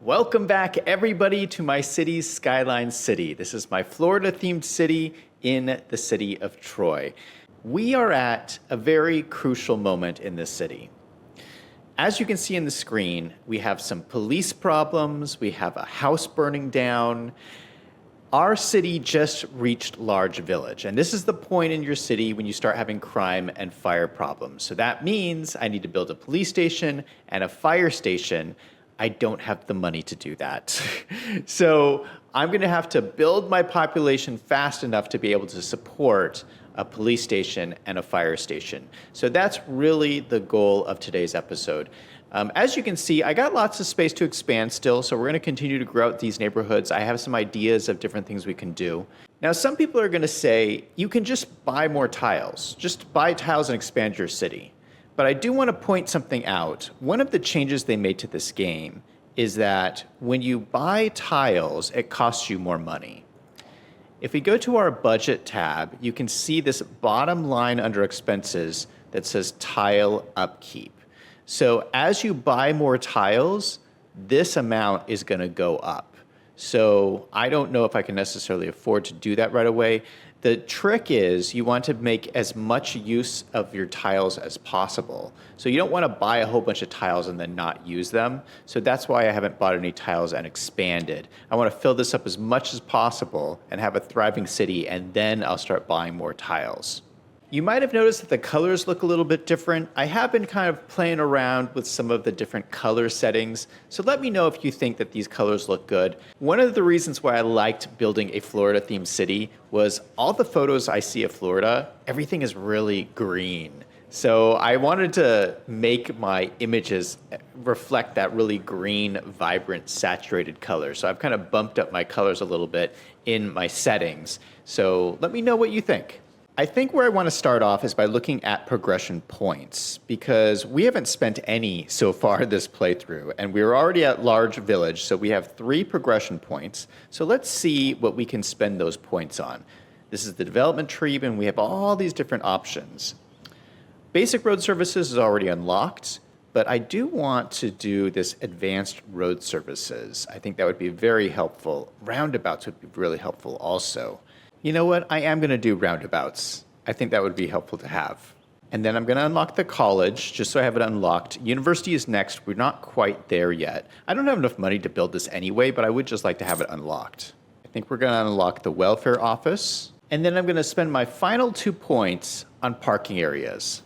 Welcome back, everybody, to my city's Skylines city. This is my Florida-themed city in the city of Troy. We are at a very crucial moment in this city. As you can see in the screen, we have some police problems, we have a house burning down. Our city just reached large village, and this is the point in your city when you start having crime and fire problems. So that means I need to build a police station and a fire station. I don't have the money to do that. So I'm gonna have to build my population fast enough to be able to support a police station and a fire station. So that's really the goal of today's episode. As you can see, I got lots of space to expand still, so we're gonna continue to grow out these neighborhoods. I have some ideas of different things we can do. Now, some people are gonna say, you can just buy more tiles. Just buy tiles and expand your city. But I do wanna point something out. One of the changes they made to this game is that when you buy tiles, it costs you more money. If we go to our budget tab, you can see this bottom line under expenses that says tile upkeep. So as you buy more tiles, this amount is gonna go up. So I don't know if I can necessarily afford to do that right away. The trick is you want to make as much use of your tiles as possible. So you don't want to buy a whole bunch of tiles and then not use them. So that's why I haven't bought any tiles and expanded. I want to fill this up as much as possible and have a thriving city, and then I'll start buying more tiles. You might have noticed that the colors look a little bit different. I have been kind of playing around with some of the different color settings, so let me know if you think that these colors look good. One of the reasons why I liked building a Florida-themed city was all the photos I see of Florida, everything is really green. So I wanted to make my images reflect that really green, vibrant, saturated color. So I've kind of bumped up my colors a little bit in my settings. So let me know what you think. I think where I want to start off is by looking at progression points, because we haven't spent any so far this playthrough, and we're already at large village, so we have 3 progression points. So let's see what we can spend those points on. This is the development tree, and we have all these different options. Basic road services is already unlocked, but I do want to do this advanced road services. I think that would be very helpful. Roundabouts would be really helpful also. You know what? I am going to do roundabouts. I think that would be helpful to have. And then I'm going to unlock the college, just so I have it unlocked. University is next. We're not quite there yet. I don't have enough money to build this anyway, but I would just like to have it unlocked. I think we're going to unlock the welfare office. And then I'm going to spend my final 2 points on parking areas.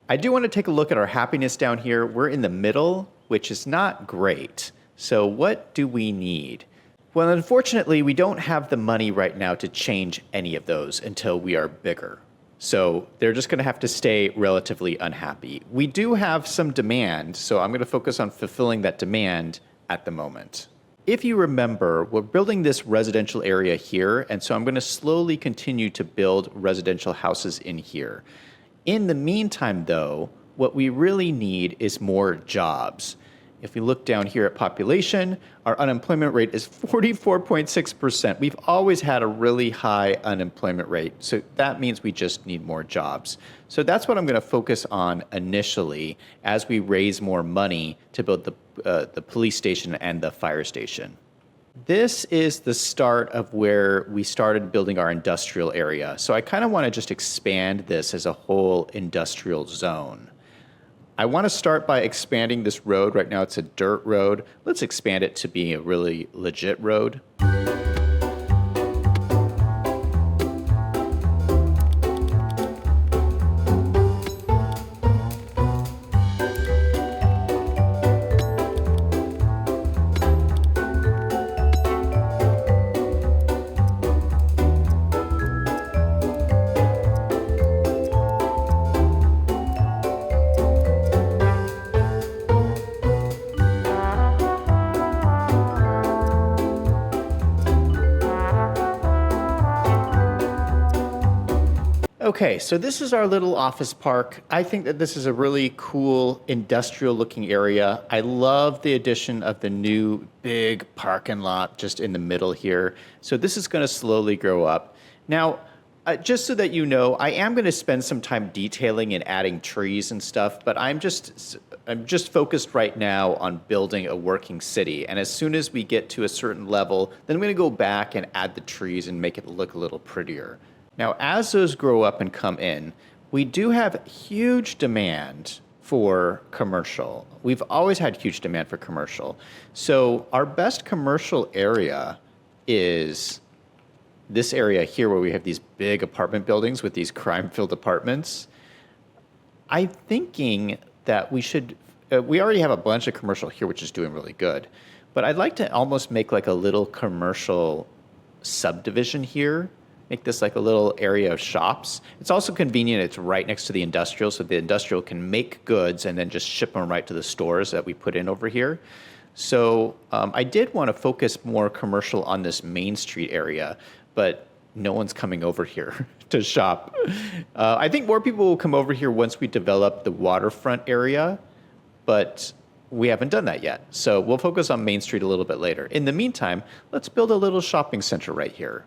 I do want to take a look at our happiness down here. We're in the middle, which is not great. So what do we need? Well, unfortunately, we don't have the money right now to change any of those until we are bigger. So they're just going to have to stay relatively unhappy. We do have some demand, so I'm going to focus on fulfilling that demand at the moment. If you remember, we're building this residential area here, and so I'm going to slowly continue to build residential houses in here. In the meantime, though, what we really need is more jobs. If we look down here at population, our unemployment rate is 44.6%. We've always had a really high unemployment rate, so that means we just need more jobs. So that's what I'm going to focus on initially as we raise more money to build the police station and the fire station. This is the start of where we started building our industrial area. So I kind of want to just expand this as a whole industrial zone. I want to start by expanding this road. Right now it's a dirt road. Let's expand it to be a really legit road. Okay, so this is our little office park. I think that this is a really cool industrial looking area. I love the addition of the new big parking lot just in the middle here. So this is going to slowly grow up. Now, just so that you know, I am going to spend some time detailing and adding trees and stuff, but I'm just I'm just focused right now on building a working city. And as soon as we get to a certain level, then I'm going to go back and add the trees and make it look a little prettier. Now, as those grow up and come in, we do have huge demand for commercial. We've always had huge demand for commercial. So our best commercial area is this area here where we have these big apartment buildings with these crime-filled apartments. I'm thinking that we should, we already have a bunch of commercial here, which is doing really good. But I'd like to almost make like a little commercial subdivision here. Make this like a little area of shops. It's also convenient. It's right next to the industrial, so the industrial can make goods and then just ship them right to the stores that we put in over here. So I did want to focus more commercial on this Main Street area, but no one's coming over here to shop. I think more people will come over here once we develop the waterfront area, but we haven't done that yet. So we'll focus on Main Street a little bit later. In the meantime, let's build a little shopping center right here.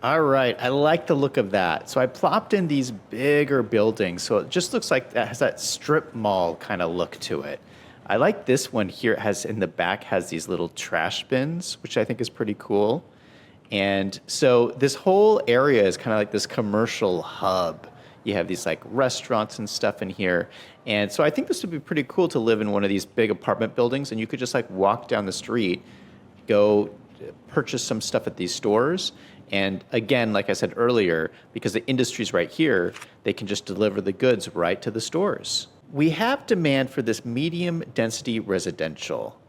All right, I like the look of that. So I plopped in these bigger buildings, so it just looks like that has that strip mall kind of look to it. I like this one here. It has in the back has these little trash bins, which I think is pretty cool. And so this whole area is kind of like this commercial hub. You have these like restaurants and stuff in here. And so I think this would be pretty cool to live in one of these big apartment buildings, and you could just like walk down the street, go purchase some stuff at these stores. And again, like I said earlier, because the industry's right here, they can just deliver the goods right to the stores. We have demand for this medium density residential.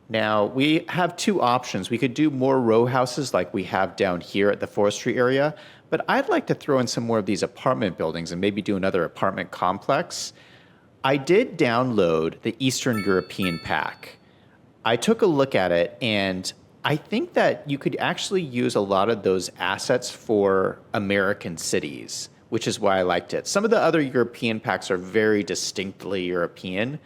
Now, we have two options. We could do more row houses like we have down here at the forestry area, but I'd like to throw in some more of these apartment buildings and maybe do another apartment complex. I did download the Eastern European pack. I took a look at it, and I think that you could actually use a lot of those assets for American cities, which is why I liked it. Some of the other European packs are very distinctly European,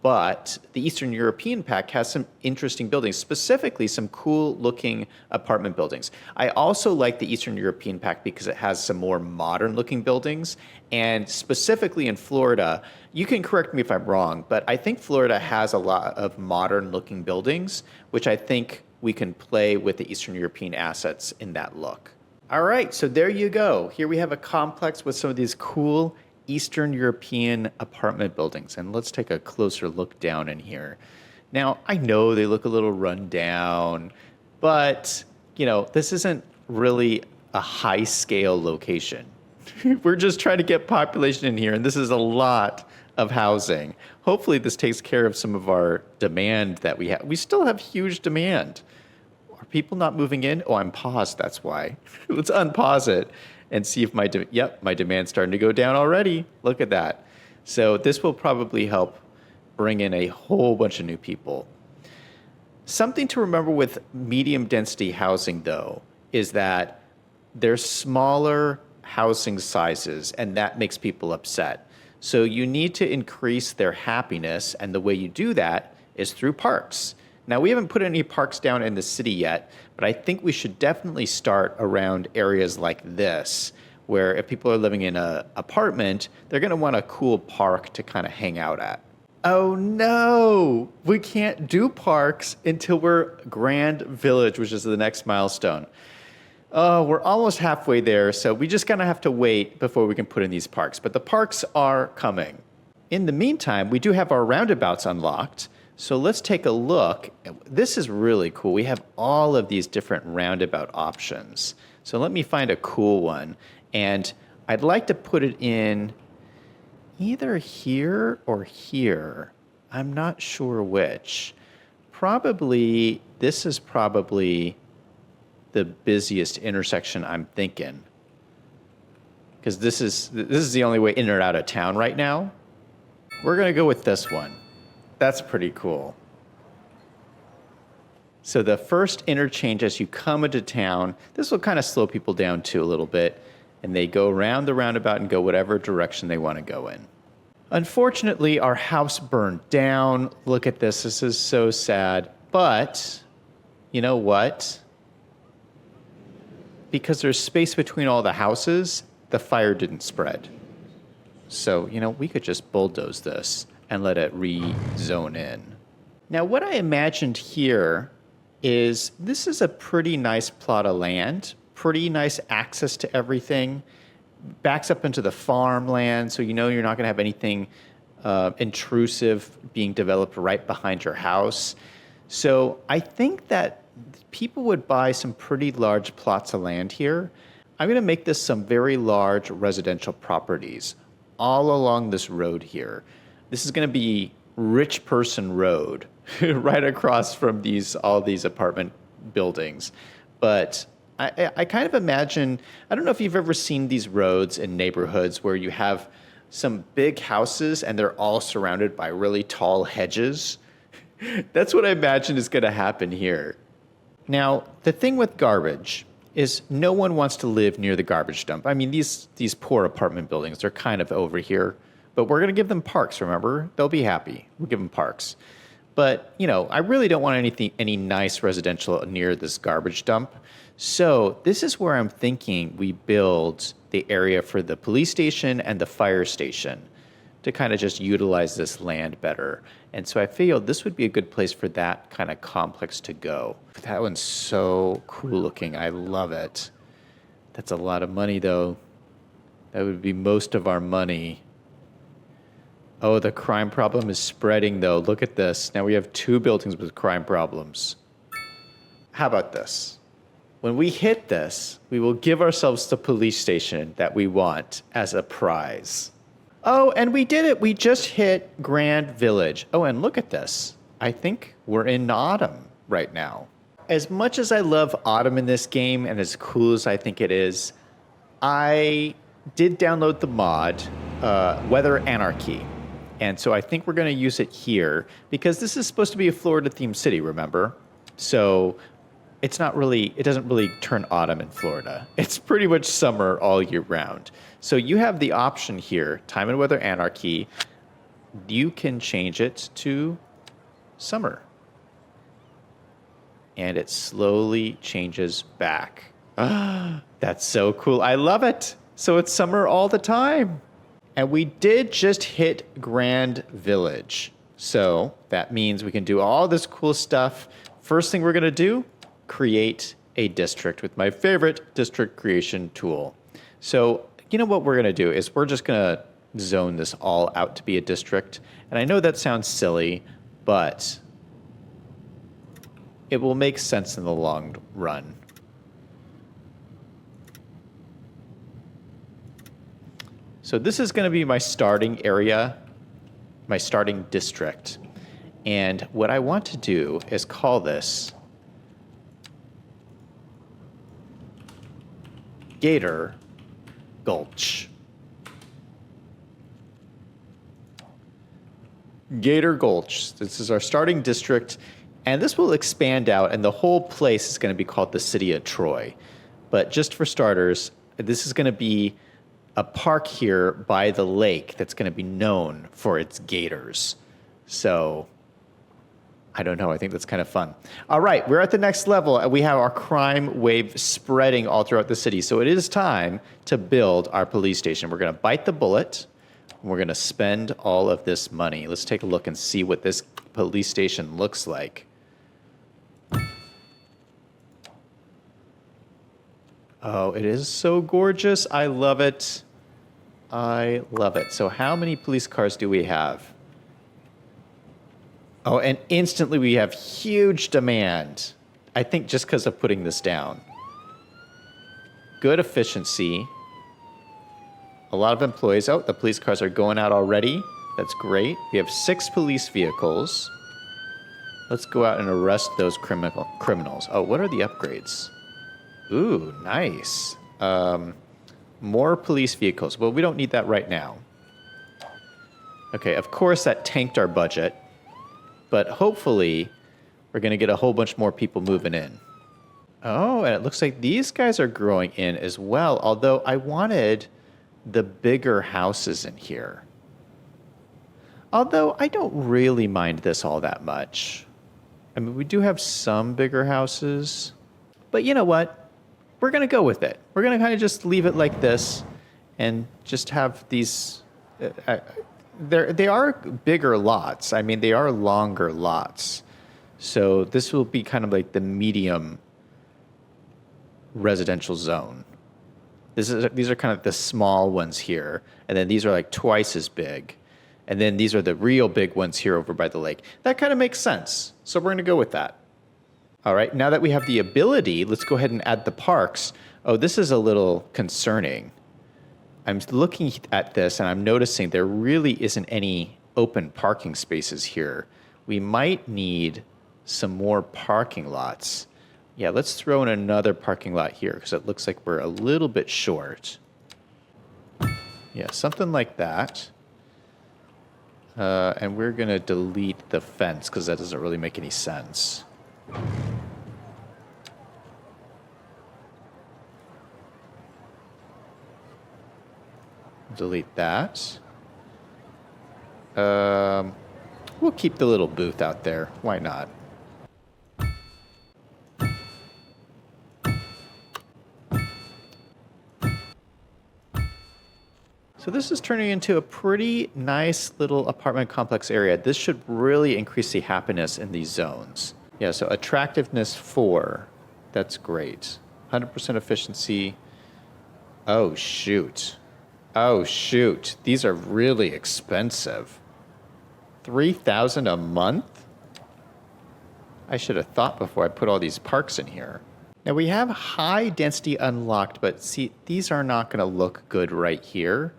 but the Eastern European pack has some interesting buildings, specifically some cool looking apartment buildings. I also like the Eastern European pack because it has some more modern looking buildings, and specifically in Florida, you can correct me if I'm wrong, but I think Florida has a lot of modern looking buildings, which I think we can play with the Eastern European assets in that look. All right, so there you go. Here we have a complex with some of these cool Eastern European apartment buildings. And let's take a closer look down in here. Now, I know they look a little run down, but you know, this isn't really a high scale location. We're just trying to get population in here, and this is a lot of housing. Hopefully this takes care of some of our demand that we have. We still have huge demand. Are people not moving in? Oh, I'm paused, that's why. Let's unpause it and see if my demand's starting to go down already. Look at that. So this will probably help bring in a whole bunch of new people. Something to remember with medium density housing, though, is that there's smaller housing sizes, and that makes people upset. So you need to increase their happiness, and the way you do that is through parks. Now, we haven't put any parks down in the city yet, but I think we should definitely start around areas like this, where if people are living in an apartment, they're going to want a cool park to kind of hang out at. Oh no, we can't do parks until we're Grand Village, which is the next milestone. Oh, we're almost halfway there, so we just gonna have to wait before we can put in these parks. But the parks are coming. In the meantime, we do have our roundabouts unlocked. So let's take a look. This is really cool. We have all of these different roundabout options. So let me find a cool one. And I'd like to put it in either here or here. I'm not sure which. Probably, this is probably the busiest intersection I'm thinking. Because this is the only way in or out of town right now. We're gonna go with this one. That's pretty cool. So the first interchange as you come into town, this will kind of slow people down too a little bit, and they go around the roundabout and go whatever direction they want to go in. Unfortunately, our house burned down. Look at this. This is so sad. But you know what? Because there's space between all the houses, the fire didn't spread. So, we could just bulldoze this and let it re-zone in. Now, what I imagined here is this is a pretty nice plot of land, pretty nice access to everything, backs up into the farmland, so you're not going to have anything intrusive being developed right behind your house. So I think that people would buy some pretty large plots of land here. I'm going to make this some very large residential properties all along this road here. This is going to be rich person road right across from all these apartment buildings. But I kind of imagine, I don't know if you've ever seen these roads in neighborhoods where you have some big houses and they're all surrounded by really tall hedges. That's what I imagine is going to happen here. Now, the thing with garbage is no one wants to live near the garbage dump. I mean, these poor apartment buildings, they're kind of over here. But we're going to give them parks, remember? They'll be happy. We'll give them parks. But, I really don't want any nice residential near this garbage dump. So this is where I'm thinking we build the area for the police station and the fire station to kind of just utilize this land better. And so I feel this would be a good place for that kind of complex to go. That one's so cool looking. I love it. That's a lot of money, though. That would be most of our money. Oh, the crime problem is spreading, though. Look at this. Now we have 2 buildings with crime problems. How about this? When we hit this, we will give ourselves the police station that we want as a prize. Oh, and we did it. We just hit Grand Village. Oh, and look at this. I think we're in autumn right now. As much as I love autumn in this game, and as cool as I think it is, I did download the mod, Weather Anarchy. And so I think we're going to use it here because this is supposed to be a Florida-themed city, remember? So it doesn't really turn autumn in Florida. It's pretty much summer all year round. So you have the option here, Time and Weather Anarchy. You can change it to summer. And it slowly changes back. That's so cool. I love it. So it's summer all the time. And we did just hit Grand Village. So that means we can do all this cool stuff. First thing we're going to do, create a district with my favorite district creation tool. So what we're going to do is we're just going to zone this all out to be a district. And I know that sounds silly, but it will make sense in the long run. So this is going to be my starting area, my starting district. And what I want to do is call this Gator Gulch. Gator Gulch. This is our starting district, and this will expand out, and the whole place is going to be called the City of Troy. But just for starters, this is going to be a park here by the lake that's going to be known for its gators. So I don't know. I think that's kind of fun. All right, we're at the next level. We have our crime wave spreading all throughout the city. So it is time to build our police station. We're going to bite the bullet. We're going to spend all of this money. Let's take a look and see what this police station looks like. Oh, it is so gorgeous. I love it. I love it. So how many police cars do we have? Oh, and instantly we have huge demand. I think just because of putting this down. Good efficiency. A lot of employees. Oh, the police cars are going out already. That's great. We have 6 police vehicles. Let's go out and arrest those criminals. Oh, what are the upgrades? Ooh, nice. More police vehicles. Well, we don't need that right now. Okay, of course that tanked our budget. but hopefully we're going to get a whole bunch more people moving in. Oh, and it looks like these guys are growing in as well, although I wanted the bigger houses in here. Although I don't really mind this all that much. I mean, we do have some bigger houses, but you know what? We're going to go with it. We're going to kind of just leave it like this and just have these... they are bigger lots. I mean, they are longer lots. So this will be kind of like the medium residential zone. These are kind of the small ones here. And then these are like twice as big. And then these are the real big ones here over by the lake. That kind of makes sense. So we're going to go with that. All right, now that we have the ability, let's go ahead and add the parks. Oh, this is a little concerning. I'm looking at this and I'm noticing there really isn't any open parking spaces here. We might need some more parking lots. Yeah, let's throw in another parking lot here because it looks like we're a little bit short. Yeah, something like that. And we're going to delete the fence because that doesn't really make any sense. Delete that. We'll keep the little booth out there. Why not? So this is turning into a pretty nice little apartment complex area. This should really increase the happiness in these zones. Yeah, so attractiveness 4. That's great. 100% efficiency. Oh, shoot. Oh, shoot. These are really expensive. $3,000 a month? I should have thought before I put all these parks in here. Now we have high density unlocked, but see, these are not going to look good right here.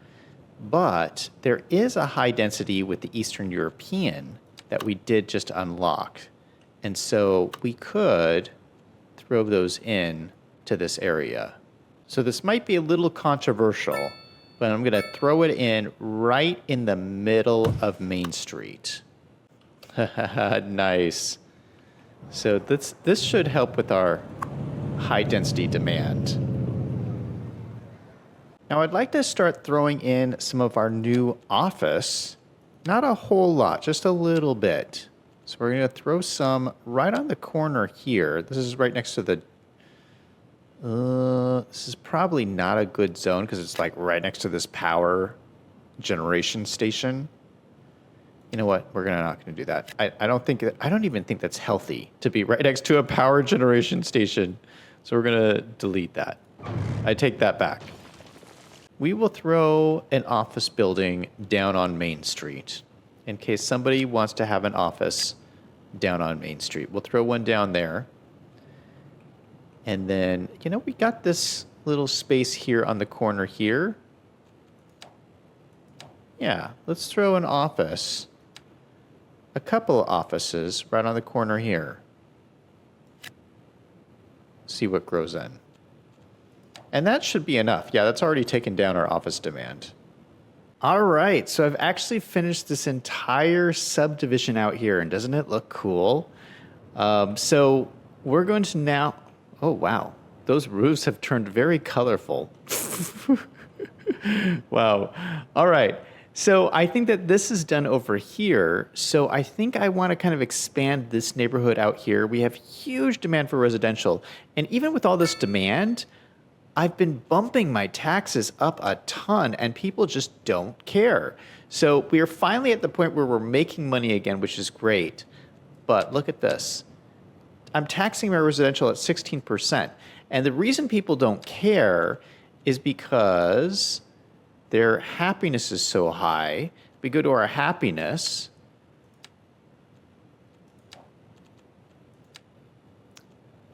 But there is a high density with the Eastern European that we did just unlock. And so we could throw those in to this area. So this might be a little controversial, but I'm going to throw it in right in the middle of Main Street. Nice. So this should help with our high density demand. Now I'd like to start throwing in some of our new office. Not a whole lot, just a little bit. So we're going to throw some right on the corner here. This is right next to the... this is probably not a good zone because it's like right next to this power generation station. You know what? We're not going to do that. I don't even think that's healthy to be right next to a power generation station. So we're going to delete that. I take that back. We will throw an office building down on Main Street in case somebody wants to have an office down on Main Street. We'll throw one down there. And then, you know, we got this little space here on the corner here. Yeah, let's throw an office, a couple of offices right on the corner here. See what grows in. And that should be enough. Yeah, that's already taken down our office demand. All right, so I've actually finished this entire subdivision out here, and doesn't it look cool? So we're going to now... Oh, wow. Those roofs have turned very colorful. Wow. All right. So I think that this is done over here. So I think I want to kind of expand this neighborhood out here. We have huge demand for residential. And even with all this demand... I've been bumping my taxes up a ton, and people just don't care. So we are finally at the point where we're making money again, which is great. But look at this. I'm taxing my residential at 16%. And the reason people don't care is because their happiness is so high. We go to our happiness.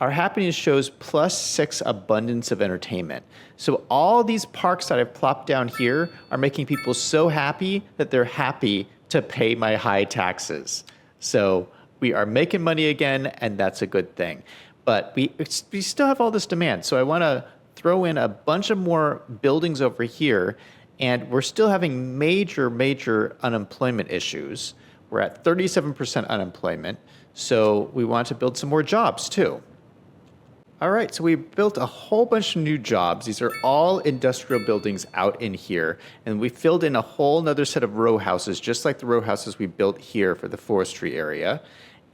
Our happiness shows +6 abundance of entertainment. So all these parks that I've plopped down here are making people so happy that they're happy to pay my high taxes. So we are making money again, and that's a good thing. But we still have all this demand. So I want to throw in a bunch of more buildings over here, and we're still having major unemployment issues. We're at 37% unemployment, so we want to build some more jobs too. All right, so we built a whole bunch of new jobs. These are all industrial buildings out in here, and we filled in a whole nother set of row houses, just like the row houses we built here for the forestry area.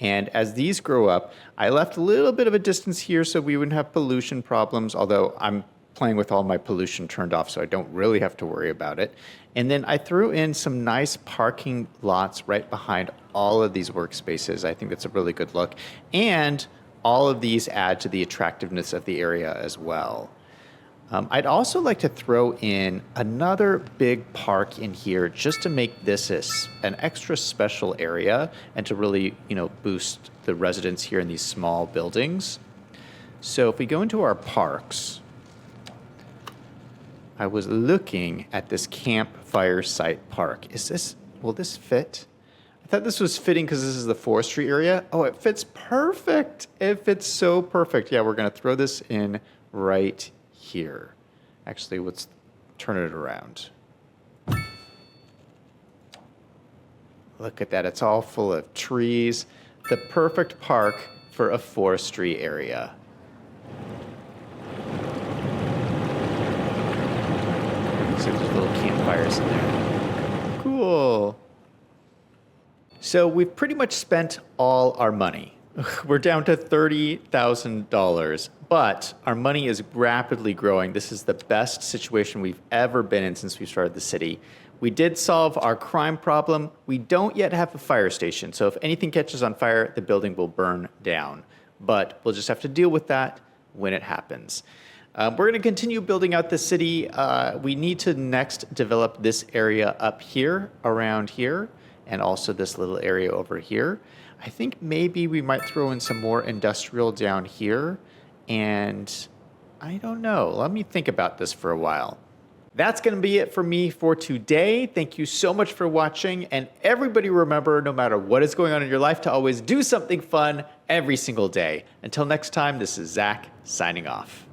And as these grow up, I left a little bit of a distance here so we wouldn't have pollution problems, although I'm playing with all my pollution turned off, so I don't really have to worry about it. And then I threw in some nice parking lots right behind all of these workspaces. I think that's a really good look. And all of these add to the attractiveness of the area as well. I'd also like to throw in another big park in here just to make this an extra special area and to really, boost the residents here in these small buildings. So if we go into our parks, I was looking at this campfire site park. Will this fit? I thought this was fitting because this is the forestry area. Oh, it fits perfect. It fits so perfect. Yeah, we're going to throw this in right here. Actually, let's turn it around. Look at that. It's all full of trees. The perfect park for a forestry area. So there's little campfires in there. Cool. So we've pretty much spent all our money. We're down to $30,000, but our money is rapidly growing. This is the best situation we've ever been in since we started the city. We did solve our crime problem. We don't yet have a fire station, so if anything catches on fire, the building will burn down. But we'll just have to deal with that when it happens. We're going to continue building out the city. We need to next develop this area up here, around here, and also this little area over here. I think maybe we might throw in some more industrial down here, and I don't know. Let me think about this for a while. That's going to be it for me for today. Thank you so much for watching, and everybody remember, no matter what is going on in your life, to always do something fun every single day. Until next time, this is Zach signing off.